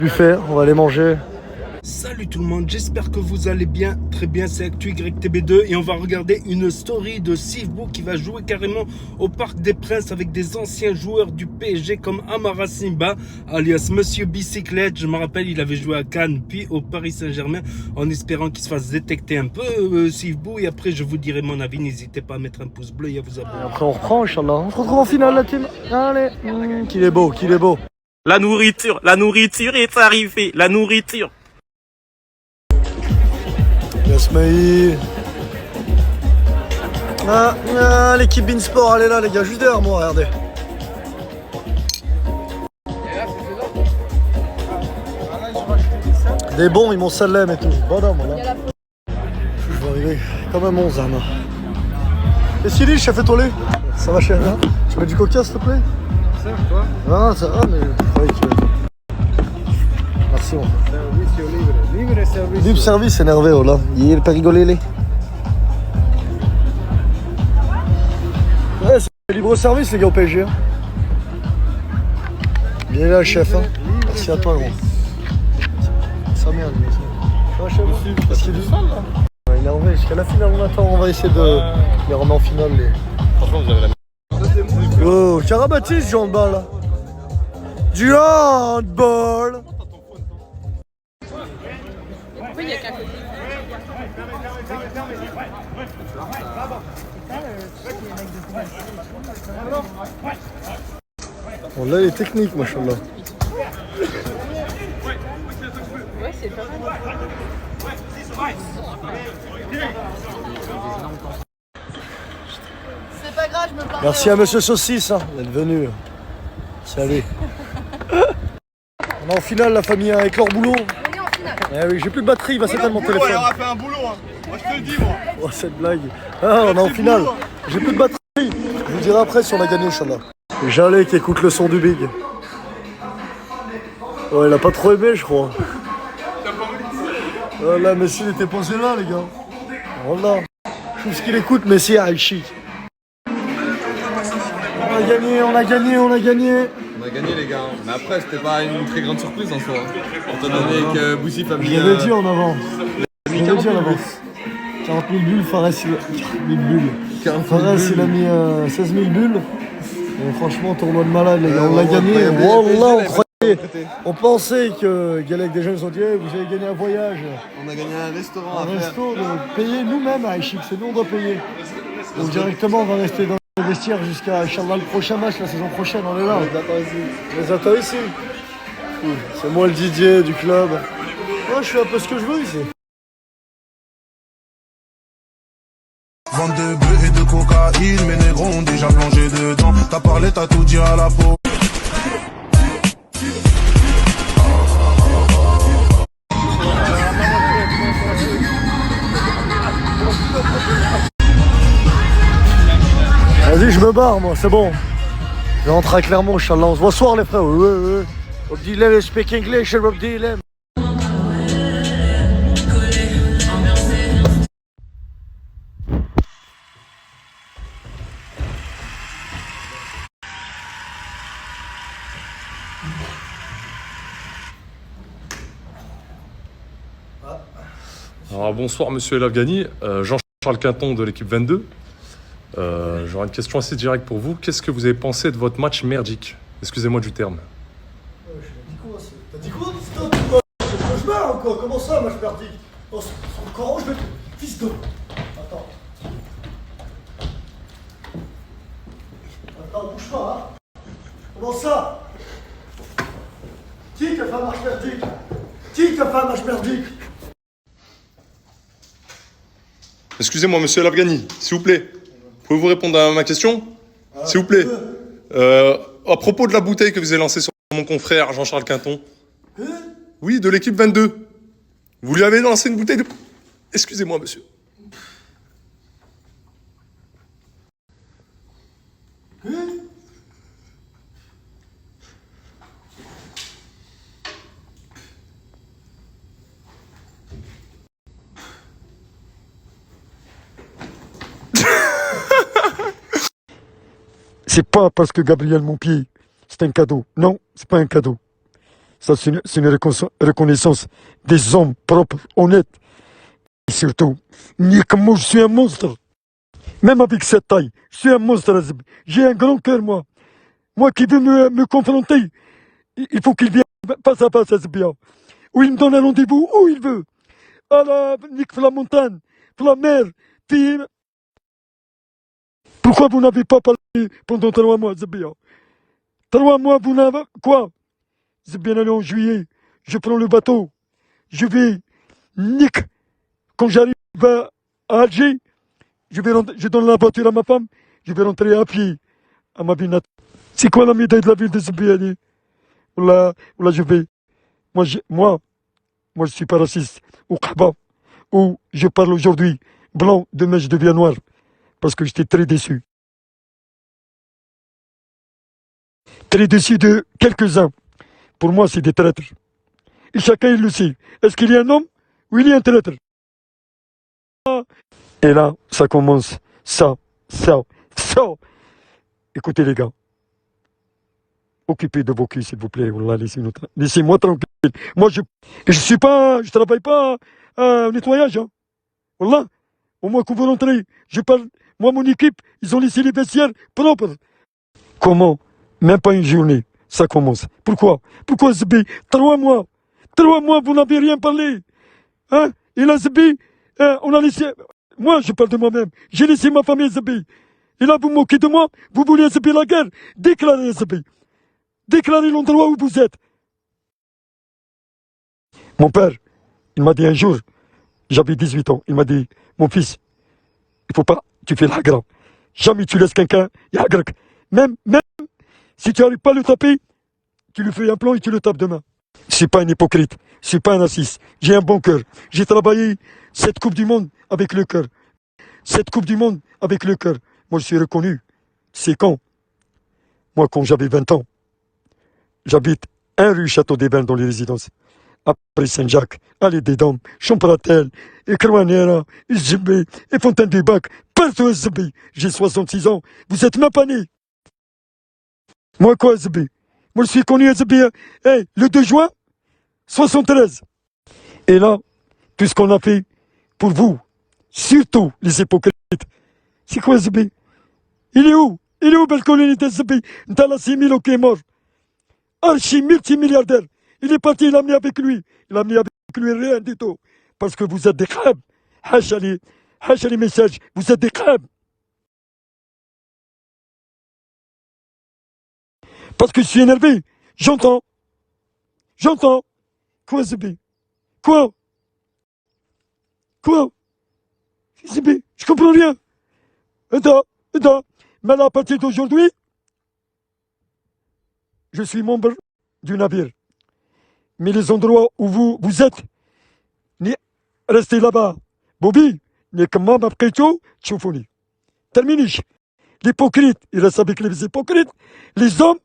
Buffet, on va aller manger. Salut tout le monde, j'espère que vous allez bien, très bien, c'est Actu YTB2 et on va regarder une story de Steve Bou qui va jouer carrément au Parc des Princes avec des anciens joueurs du PSG comme Amara Simba, alias Monsieur Bicyclette. Je me rappelle, il avait joué à Cannes puis au Paris Saint-Germain en espérant qu'il se fasse détecter un peu Steve Bou, et après je vous dirai mon avis, n'hésitez pas à mettre un pouce bleu et à vous abonner. Et après on reprend, Inch'Allah. On se retrouve en finale, la team. Allez. Qu'il est beau, qu'il est beau. La nourriture est arrivée, la nourriture. Yasmaï. L'équipe Beansport, elle est là, les gars, juste derrière moi, regardez. Des bons, ils m'ont salem et tout. Bonhomme, voilà. Je vais arriver comme un monstre, Anna. Et Sili, chef étoilé. Ça va, chef, hein? Tu mets du coca, s'il te plaît? Ça, toi? Ah, ça va, mais je croyais que... Merci, mon frère. Servicio libre. Libre servicio. Libre service énervé, oh là. Il est pas rigolé, les. Ouais, c'est libre service, les gars, au PSG. Hein. Bien là, chef. Hein. Merci à toi, gros. Ça merde, lui. Ça va, chef? Parce qu'il est du sale, là. On va énerver. Jusqu'à la finale, on attend. On va essayer de les remettre en finale, les. Franchement, vous avez la Oh, Carabatis joue en bas, là. Du handball. Bon, là, les techniques, machallah. Ouais, c'est pas mal. C'est pas grave, je me parle. Merci à Monsieur Saucisse hein, d'être venu. Salut. On est en finale, la famille, avec leur boulot. On est en finale. Eh oui, j'ai plus de batterie, il va s'éteindre mon téléphone. Il aura fait un boulot, hein. Moi je te le dis, moi. Oh, cette blague. Ah, on est en finale. J'ai plus de batterie. Je vous dirai après si on a gagné, Inch'Allah. Jalé qui écoute le son du Big. Ouais, il a pas trop aimé, je crois. Là, Messi, il était posé là, les gars. Voilà. Je trouve ce qu'il écoute, Messi, ah, chic. On a gagné, on a gagné, on a gagné. On a gagné les gars, mais après c'était pas une très grande surprise en soi. Étant donné que Boussif a mis... Je l'avais dit en avant. Je l'avais dit en avance. 40 000 bulles, Fares, 40 000 bulles. 40 000 Fares, bulles. il a mis 16 000 bulles. Et franchement, tournoi de malade, les gars. On l'a Ouais, gagné. ouais, Wallah, on PSG, croyait. On pensait que Galec des jeunes se sont dit, hey, vous avez gagné un voyage, On a gagné un restaurant un à faire. resto, de payer nous-mêmes à Aïchik. C'est nous, on doit payer. Donc directement, on va rester dans le vestiaire jusqu'à Inch'Allah, le prochain match, la saison prochaine. On est là. On les attend ici. C'est moi le Didier du club. Moi, je fais un peu ce que je veux ici. Vente de bœufs et de cocaïne, mes négros ont déjà plongé dedans. T'as parlé, t'as tout dit à la peau. Vas-y, je me barre, moi, c'est bon. Je rentre à Clermont, Inch'Allah. On se voit ce soir, les frères. Ouais. Abdillah, speak English, Abdillah. Alors, bonsoir Monsieur El Afghani, Jean-Charles Quinton de l'équipe 22. J'aurais une question assez directe pour vous. Qu'est-ce que vous avez pensé de votre match merdique? Excusez-moi du terme. T'as dit quoi? Stop, quoi? Je meurs ou quoi? Comment ça, moi je perds? Oh, sur le Coran, je vais... Fils de... Attends, bouge pas, hein? Comment ça? Qui a fait un match merdique? Qui a fait un match merdique? Excusez-moi Monsieur El Afghani, s'il vous plaît. Pouvez-vous répondre à ma question? S'il vous plaît. À propos de la bouteille que vous avez lancée sur mon confrère Jean-Charles Quinton. Oui, de l'équipe 22. Vous lui avez lancé une bouteille de... Excusez-moi monsieur. C'est pas parce que Gabriel Montpied, c'est un cadeau. Non, c'est pas un cadeau. Ça, c'est une reconnaissance des hommes propres, honnêtes. Et surtout, moi, je suis un monstre. Même avec cette taille, je suis un monstre. J'ai un grand cœur, moi. Moi qui veux me confronter, il faut qu'il vienne face à face à Zbia. Ou il me donne un rendez-vous, où il veut. À la montagne, la mer, puis... Pourquoi vous n'avez pas parlé pendant 3 mois, Zbia? 3 mois, vous n'avez... Quoi? Zbia, allez en juillet, je prends le bateau, je vais... Quand j'arrive à Alger, je donne la voiture à ma femme, je vais rentrer à pied à ma ville natale. C'est quoi la médaille de la ville de Zbia? Là, je vais... Moi, je suis pas raciste, ou Khaba, ou je parle aujourd'hui blanc, demain je deviens noir, parce que j'étais très déçu. Très déçu de quelques-uns. Pour moi, c'est des traîtres. Et chacun, il le sait. Est-ce qu'il y a un homme ou il y a un traître? Et là, ça commence. Ça. Écoutez, les gars. Occupez de vos culs, s'il vous plaît. Wallah, laissez-moi tranquille. Moi, je travaille pas au nettoyage. Hein. Wallah. Au moins que vous rentrez, je parle. Moi, mon équipe, ils ont laissé les vestiaires propres. Comment? Même pas une journée. Ça commence. Pourquoi Zbi? 3 mois. 3 mois, vous n'avez rien parlé. Hein? Et là, Zbi, on a laissé... Moi, je parle de moi-même. J'ai laissé ma famille Zbi. Et là, vous moquez de moi. Vous voulez Zbi la guerre. Déclarez Zbi. Déclarez l'endroit où vous êtes. Mon père, il m'a dit un jour, j'avais 18 ans, il m'a dit, mon fils, il faut pas, tu fais l'hagra. Jamais tu laisses quelqu'un, yagrak. Même si tu n'arrives pas à le taper, tu lui fais un plan et tu le tapes demain. Je suis pas un hypocrite, je suis pas un raciste. J'ai un bon cœur. J'ai travaillé cette Coupe du Monde avec le cœur. Cette Coupe du Monde avec le cœur. Moi, je suis reconnu. C'est quand? Moi, quand j'avais 20 ans, j'habite 1 rue Château-des-Bains dans les résidences. Après Saint-Jacques, Allée des Dames, Champratel, et Croanera, et Zbé, et Fontaine-du-Bac, partout à Zbé. J'ai 66 ans. Vous êtes même pas nés. Moi, quoi, Zbé? Moi, je suis connu à Zbé, le 2 juin 73. Et là, tout ce qu'on a fait pour vous, surtout les hypocrites, c'est quoi, Zbé? Il est où? Belle colonie de Zbé? T'as 6000 qui est mort. Archi multimilliardaire. Il est parti, il l'a amené avec lui. Il a amené avec lui rien du tout. Parce que vous êtes des crèves. Hacha les messages. Vous êtes des crèves. Parce que je suis énervé. J'entends. Quoi, Zbi? Quoi? Zbi, je comprends rien. Attends. Mais là, à partir d'aujourd'hui, je suis membre du navire. Mais les endroits où vous êtes, restez là-bas. Bobby, terminé. L'hypocrite, il reste avec les hypocrites. Les hommes,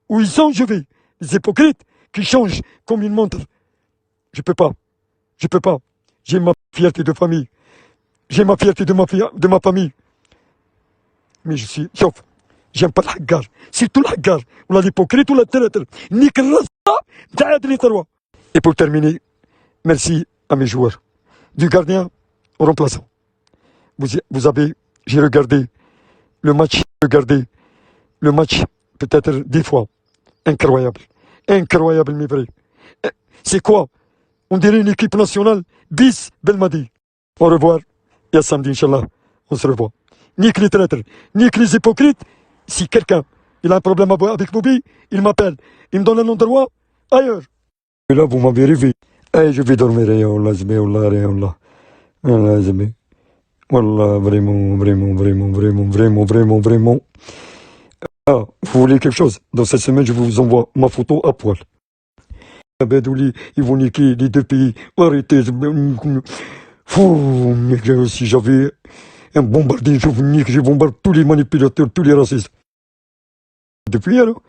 où ils sont, je vais. Les hypocrites qui changent comme une montre. Je peux pas. J'ai ma fierté de famille. J'ai ma fierté de ma famille. Mais je suis sauf. J'aime pas la gare. C'est tout la gare. Ou l'hypocrite ou la traître. Et pour terminer, merci à mes joueurs. Du gardien au remplaçant. J'ai regardé le match peut-être 10 fois. Incroyable, mais vrai. C'est quoi? On dirait une équipe nationale bis Belmadi. Au revoir, et à samedi, Inch'Allah, on se revoit. Nique les traîtres, nique les hypocrites. Si quelqu'un il a un problème avec Bobby, il m'appelle. Il me donne un endroit ailleurs. Et là, vous m'avez rêvé. Je vais dormir, Wallah, vraiment. Ah, vous voulez quelque chose? Dans cette semaine, je vous envoie ma photo à poil. Bedouli, ils vont niquer les 2 pays. Arrêtez. Si j'avais un bombardier, je bombarde tous les manipulateurs, tous les racistes. Depuis alors?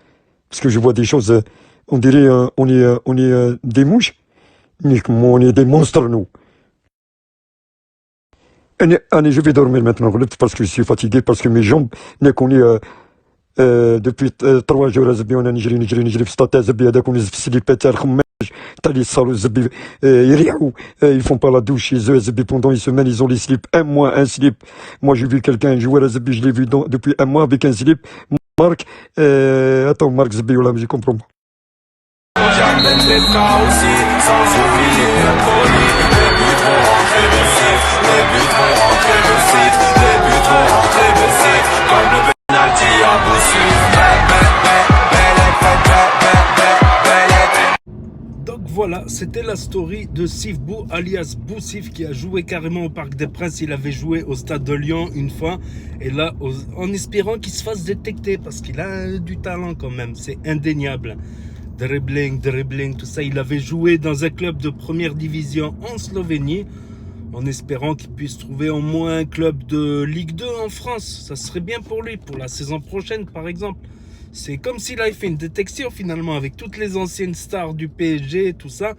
Parce que je vois des choses, on dirait, on est des mouches. On est des monstres, nous. Allez, je vais dormir maintenant, parce que je suis fatigué, parce que mes jambes, depuis 3 jours زبي وانا نجري في سطات زبي هذاك ونزف السليبات تاع الخماج تاع لي صالو زبي يريحوا ils font pas la douche chez eux زبي pendant une semaine ils ont les slips un mois un slip moi j'ai vu quelqu'un un joueur زبي je l'ai vu depuis un mois avec un slip Marc attends Marc زبي ولا je comprends pas Donc voilà, c'était la story de Sif Bou alias Boussif qui a joué carrément au Parc des Princes. Il avait joué au Stade de Lyon une fois et là en espérant qu'il se fasse détecter parce qu'il a du talent quand même, c'est indéniable. Dribbling, tout ça. Il avait joué dans un club de première division en Slovénie en espérant qu'il puisse trouver au moins un club de Ligue 2 en France. Ça serait bien pour lui, pour la saison prochaine par exemple. C'est comme s'il avait fait une détection finalement avec toutes les anciennes stars du PSG, tout ça.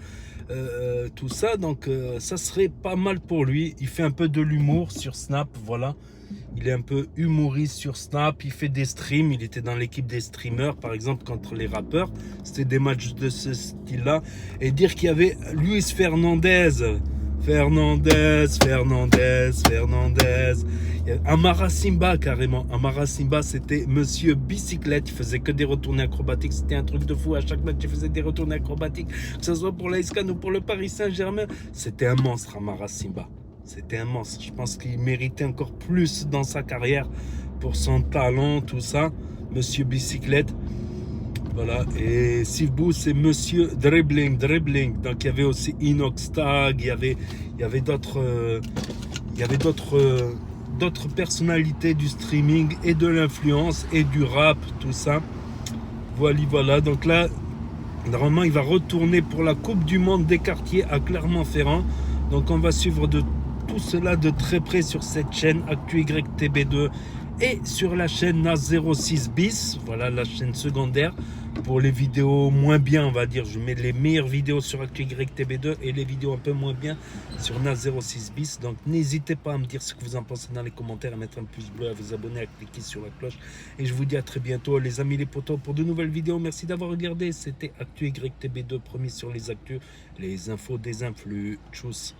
Donc ça serait pas mal pour lui. Il fait un peu de l'humour sur Snap, voilà. Il est un peu humoriste sur Snap, il fait des streams, il était dans l'équipe des streamers par exemple contre les rappeurs. C'était des matchs de ce style-là. Et dire qu'il y avait Luis Fernandez, Amara Simba carrément. Amara Simba c'était Monsieur Bicyclette, il faisait que des retournées acrobatiques, c'était un truc de fou. À chaque match il faisait des retournées acrobatiques, que ce soit pour l'AS Cannes ou pour le Paris Saint-Germain. C'était un monstre Amara Simba. C'était un monstre. Je pense qu'il méritait encore plus dans sa carrière pour son talent, tout ça. Monsieur Bicyclette. Voilà. Et Sif Bou, c'est Monsieur Dribbling. Donc il y avait aussi Inox Tag, il y avait d'autres personnalités du streaming et de l'influence et du rap, tout ça. Voilà. Donc là, normalement, il va retourner pour la Coupe du Monde des quartiers à Clermont-Ferrand. Donc on va suivre tout cela de très près sur cette chaîne ActuYTB2 et sur la chaîne NAS06 bis, voilà la chaîne secondaire pour les vidéos moins bien, on va dire. Je mets les meilleures vidéos sur ActuYTB2 et les vidéos un peu moins bien sur NAS06 bis. Donc n'hésitez pas à me dire ce que vous en pensez dans les commentaires, à mettre un pouce bleu, à vous abonner, à cliquer sur la cloche. Et je vous dis à très bientôt les amis les potos pour de nouvelles vidéos. Merci d'avoir regardé, c'était ActuYTB2, promis sur les actus, les infos des influx. Tchuss.